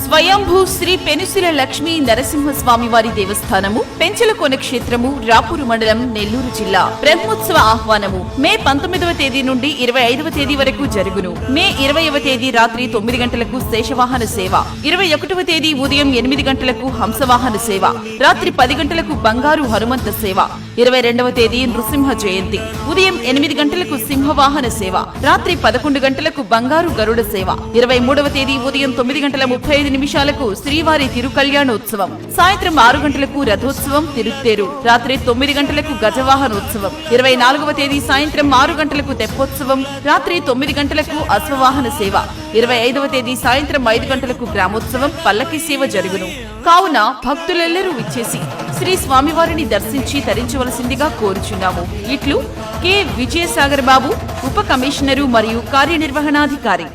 స్వయంభూ శ్రీ పెనుసిల లక్ష్మీ నరసింహస్వామి వారి దేవస్థానము, పెంచలకోన క్షేత్రము, రాపూరు మండలం, నెల్లూరు జిల్లా. బ్రహ్మోత్సవ ఆహ్వానము మే 19వ తేదీ నుండి 25వ తేదీ వరకు జరుగును. మే 20వ తేదీ రాత్రి 9 గంటలకు శేషవాహన సేవ, 21వ తేదీ ఉదయం 8 గంటలకు హంసవాహన సేవ, రాత్రి 10 గంటలకు బంగారు హనుమంత సేవ, 22వ తేదీ నృసింహ జయంతి, ఉదయం 8 గంటలకు సింహవాహన సేవ, రాత్రి 11 గంటలకు బంగారు గరుడ సేవ, 23వ తేదీ ఉదయం 9 గంటల 35 నిమిషాలకు శ్రీవారి తిరుకల్యాణోత్సవం, సాయంత్రం 6 గంటలకు రథోత్సవం తిరుత్తేరు, రాత్రి 9 గంటలకు గజవాహనోత్సవం, 24వ తేదీ సాయంత్రం 6 గంటలకు తెప్పోత్సవం, రాత్రి 9 గంటలకు అశ్వవాహన సేవ, 25వ తేదీ సాయంత్రం 5 గంటలకు గ్రామోత్సవం, పల్లకి సేవ జరుగును. కావున భక్తులెల్లరూ విచ్చేసి శ్రీ స్వామివారిని దర్శించి తరించవలసిందిగా కోరుచున్నాము. ఇట్లు కె. విజయసాగర్ బాబు, ఉప కమిషనరు మరియు కార్యనిర్వహణాధికారి.